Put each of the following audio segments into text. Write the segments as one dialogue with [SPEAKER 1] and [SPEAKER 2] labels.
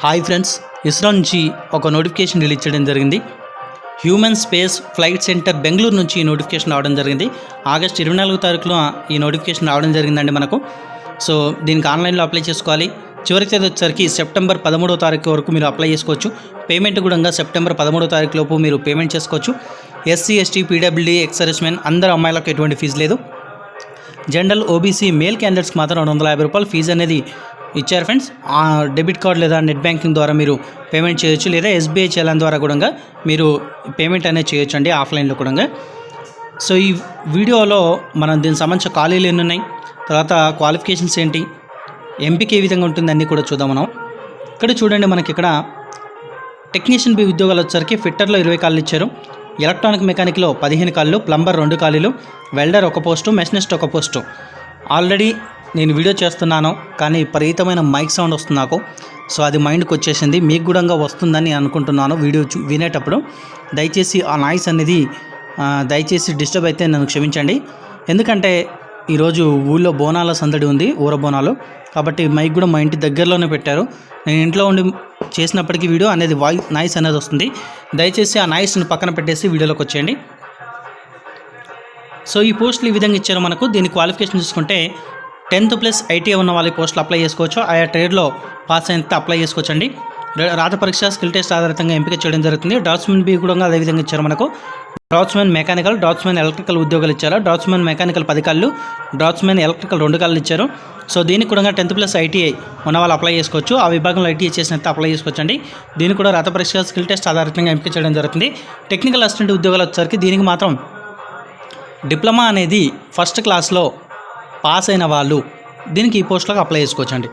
[SPEAKER 1] Hi friends, ISRO నుంచి ఒక notification release చేయడం జరిగింది. Human space flight centre Bengaluru నుంచి ఈ నోటిఫికేషన్ రావడం జరిగింది. ఆగస్ట్ 24 తారీఖులో ఈ నోటిఫికేషన్ రావడం జరిగిందండి మనకు. సో దీనికి ఆన్లైన్లో అప్లై చేసుకోవాలి. చివరి తేదీ వచ్చేసరికి సెప్టెంబర్ 13వ తారీఖు వరకు మీరు అప్లై చేసుకోవచ్చు. పేమెంట్ కూడా సెప్టెంబర్ 13వ తారీఖు లోపు మీరు పేమెంట్ చేసుకోవచ్చు. SC, ST, PWD, ex servicemen అందరు అమ్మాయిలకు ఎటువంటి ఫీజు లేదు. జనరల్, ఓబీసీ, మేల్ క్యాండిడేట్స్కి మాత్రం 250 రూపాయలు ఫీజు అనేది ఇచ్చారు ఫ్రెండ్స్. డెబిట్ కార్డ్ లేదా నెట్ బ్యాంకింగ్ ద్వారా మీరు పేమెంట్ చేయొచ్చు, లేదా ఎస్బీఐ చలాన్ ద్వారా కూడా మీరు పేమెంట్ అనేది చేయొచ్చు అండి, ఆఫ్లైన్లో కూడా. సో ఈ వీడియోలో మనం దీనికి సంబంధించిన ఖాళీలు ఎన్ని ఉన్నాయి, తర్వాత క్వాలిఫికేషన్స్ ఏంటి, ఎంపిక ఏ విధంగా ఉంటుంది అన్నీ కూడా చూద్దాం మనం. ఇక్కడ చూడండి, మనకి ఇక్కడ టెక్నీషియన్ బి ఉద్యోగాలు వచ్చేసరికి ఫిట్టర్లో 20 ఖాళీలు ఇచ్చారు. ఎలక్ట్రానిక్ మెకానిక్లో 15 ఖాళీలు, ప్లంబర్ 2 ఖాళీలు, welder 1 post, machinist 1 post. Already నేను వీడియో చేస్తున్నాను కానీ విపరీతమైన మైక్ సౌండ్ వస్తుంది నాకు. సో అది మైండ్కి వచ్చేసింది, మీకు కూడా వస్తుందని అనుకుంటున్నాను. వీడియో వినేటప్పుడు దయచేసి ఆ నాయిస్ అనేది దయచేసి డిస్టర్బ్ అయితే నన్ను క్షమించండి. ఎందుకంటే ఈరోజు ఊళ్ళో బోనాల సందడి ఉంది, ఊర బోనాలు, కాబట్టి మైక్ కూడా మా ఇంటి దగ్గరలోనే పెట్టారు. నేను ఇంట్లో ఉండి చేసినప్పటికీ వీడియో అనేది నాయిస్ అనేది వస్తుంది. దయచేసి ఆ నాయిస్ని పక్కన పెట్టేసి వీడియోలోకి వచ్చేయండి. సో ఈ పోస్టులు ఈ విధంగా ఇచ్చారు మనకు. దీని క్వాలిఫికేషన్ చూసుకుంటే 10th ప్లస్ ఐటీఐ ఉన్న వాళ్ళ పోస్టులు అప్లై చేసుకోవచ్చు. ఆయా ట్రేడ్లో పాస్ అయితే అప్లై చేసుకోవచ్చు అండి. రాత పరీక్ష, స్కిల్ టెస్ట్ ఆధారితంగా ఎంపిక చేయడం జరుగుతుంది. డ్రాఫ్ట్స్మెన్ బి కూడా అదేవిధంగా ఇచ్చారు మనకు. డ్రాఫ్ట్స్మెన్ మెకానికల్, డ్రాఫ్ట్స్మెన్ ఎలక్ట్రికల్ ఉద్యోగాలు ఇచ్చారు. డ్రాఫ్ట్స్మెన్ మెకానికల్ 10 ఖాళీలు, డ్రాఫ్ట్స్మెన్ ఎలక్ట్రికల్ 2 ఖాళీలు ఇచ్చారు. సో దీనికి కూడా 10th ప్లస్ ఐటీఐ ఉన్న వాళ్ళు అప్లై చేసుకోవచ్చు. ఆ విభాగంలో ఐటీఐ చేసినంత అప్లై చేసుకోవచ్చు అండి. దీనికి కూడా రాత పరీక్ష, స్కిల్ టెస్ట్ ఆధారితంగా ఎంపిక చేయడం జరుగుతుంది. టెక్నికల్ అసిస్టెంట్ ఉద్యోగాలు వచ్చేసరికి దీనికి మాత్రం డిప్లొమా అనేది ఫస్ట్ క్లాస్లో పాస్ అయిన వాళ్ళు దీనికి ఈ పోస్టులకు అప్లై చేసుకోవచ్చు అండి.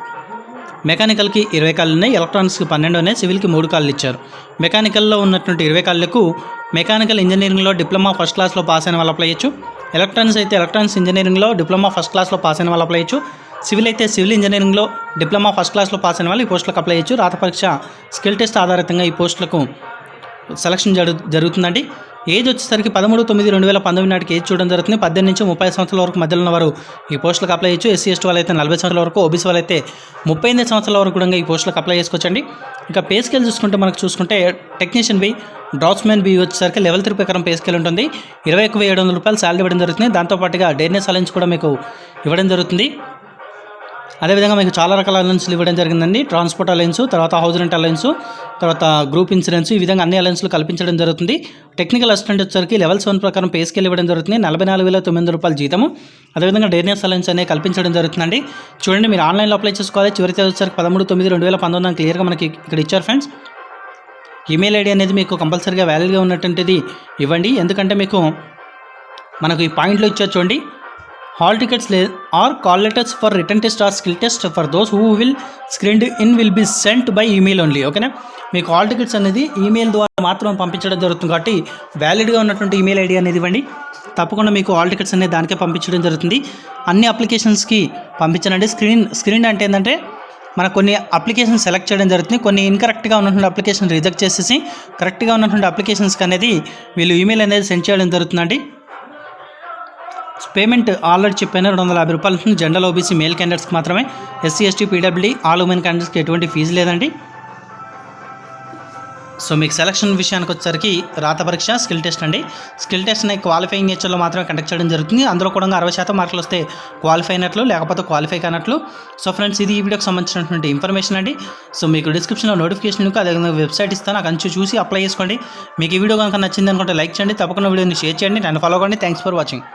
[SPEAKER 1] మెకానికల్కి 20 ఖాళీలు ఉన్నాయి, ఎలక్ట్రానిక్స్కి 12 ఉన్నాయి, సివిల్కి 3 ఖాళీలు ఇచ్చారు. మెకానికల్లో ఉన్నటువంటి 20 ఖాళీలకు మెకానికల్ ఇంజనీరింగ్లో డిప్లొమా ఫస్ట్ క్లాస్లో పాస్ అయిన వాళ్ళు అప్లై చేయొచ్చు. ఎలక్ట్రానిక్స్ అయితే ఎలక్ట్రానిక్స్ ఇంజనీరింగ్లో డిప్లొమా ఫస్ట్ క్లాస్లో పాస్ అయిన వాళ్ళు అప్లై చేయొచ్చు. సివిల్ అయితే సివిల్ ఇంజనీరింగ్లో డిప్లొమా ఫస్ట్ క్లాస్లో పాస్ అయిన వాళ్ళు ఈ పోస్టులకు అప్లై చేయొచ్చు. రాత పరీక్ష, స్కిల్ టెస్ట్ ఆధారితంగా ఈ పోస్టులకు సెలక్షన్ జరుగుతుందండి. ఏజ్ వచ్చేసరికి 13/9/2019 నాటికి ఏజ్ చూడడం జరుగుతుంది. 18 నుంచి 30 సంవత్సరాల వరకు మధ్యలో ఉన్నవారు ఈ పోస్టులకు అప్లై చేయొచ్చు. ఎస్సీ, ఎస్టీ వాళ్ళైతే 40 సంవత్సరాల వరకు, ఓబీసీ వాళ్ళైతే 38 సంవత్సరాల వరకు కూడా ఈ పోస్టులకు అప్లై చేసుకోవచ్చండి. ఇంకా పే స్కేల్ చూసుకుంటే టెక్నీషియన్ బి, డ్రాఫ్ట్స్మెన్ బి వచ్చేసరికి లెవెల్ 3 ప్రకారం పే స్కేల్ ఉంటుంది. 21,700 రూపాయలు శాలరీ ఇవ్వడం జరుగుతుంది. దాంతోపాటుగా డేర్నెస్ అలయన్స్ కూడా మీకు ఇవ్వడం జరుగుతుంది. అదేవిధంగా మీకు చాలా రకాల అలయన్స్లు ఇవ్వడం జరిగిందండి. ట్రాన్స్పోర్ట్ అలయన్స్, తర్వాత హౌస్ రెంట్ అలయన్స్, తర్వాత గ్రూప్ ఇన్సూరెన్స్, ఈ విధంగా అన్ని అలయన్స్లు కల్పించడం జరుగుతుంది. టెక్నికల్ అసిస్టెంట్ వచ్చేసరికి లెవెల్ 7 ప్రకారం పే స్కేల్ ఇవ్వడం జరుగుతుంది. 44,900 రూపాయలు జీతము. అదేవిధంగా డేర్నెస్ అలయన్స్ అనేది కల్పించడం జరుగుతుందండి. చూడండి, మీరు ఆన్లైన్లో అప్లై చేసుకోవాలి. చివరి తేదీ వచ్చేసరికి 13/9/2019 క్లియర్గా మనకి ఇక్కడ ఇచ్చారు ఫ్రెండ్స్. ఈమెయిల్ ఐడి అనేది మీకు కంపల్సరీగా వ్యాలిడ్గా ఉన్నటువంటిది ఇవ్వండి. ఎందుకంటే మనకు ఈ పాయింట్లో ఇచ్చారు చూడండి. Hall tickets or call letters for written test or skill test for those who will screened in will be sent by email only. ఓకేనా, మీకు హాల్ టికెట్స్ అనేది ఈమెయిల్ ద్వారా మాత్రం పంపించడం జరుగుతుంది. కాబట్టి వ్యాలిడ్గా ఉన్నటువంటి ఈమెయిల్ ఐడి అనేది ఇవ్వండి. తప్పకుండా మీకు హాల్ టికెట్స్ అనేది దానికే పంపించడం జరుగుతుంది. అన్ని అప్లికేషన్స్కి పంపించనండి. స్క్రీన్ అంటే ఏంటంటే మనకు కొన్ని అప్లికేషన్ సెలెక్ట్ చేయడం జరుగుతుంది. కొన్ని ఇన్కరెక్ట్గా ఉన్నటువంటి అప్లికేషన్ రిజెక్ట్ చేసేసి కరెక్ట్గా ఉన్నటువంటి అప్లికేషన్స్కి అనేది వీళ్ళు ఈమెయిల్ అనేది సెండ్ చేయడం జరుగుతుందండి. పేమెంట్ ఆల్రెడీ చెప్పాను, 250 రూపాయలు ఉంటుంది. జనరల్, ఓబీసీ, మేల్ క్యాండిడేట్స్కి మాత్రమే. SC, ST, PWD, all women క్యాండిడేట్స్కి ఎటువంటి ఫీజు లేదండి. సో మీకు సెలక్షన్ విషయానికి వచ్చేసరికి రాత పరీక్ష, స్కిల్ టెస్ట్ అండి. స్కిల్ టెస్ట్ అనేది క్వాలిఫైయింగ్ నేచర్లో మాత్రమే కండక్ట్ చేయడం జరుగుతుంది. అందులో కూడా 60% మార్కులు వస్తే క్వాలిఫై అయినట్లు, లేకపోతే క్వాలిఫై కానట్లు. సో ఫ్రెండ్స్, ఇది ఈ వీడియోకి సంబంధించినటువంటి ఇన్ఫర్మేషన్ అండి. సో మీకు డిస్క్రిప్షన్లో నోటిఫికేషన్ లింక్, అదేవిధంగా వెబ్సైట్ ఇస్తాను, అక్కడ చూసి అప్లై చేసుకోండి. మీకు ఈ వీడియో కనుక నచ్చింది అనుకుంటే లైక్ చేయండి, తప్పకుండా వీడియోని షేర్ చేయండి, నన్ను ఫాలో అవ్వండి. Thanks for watching.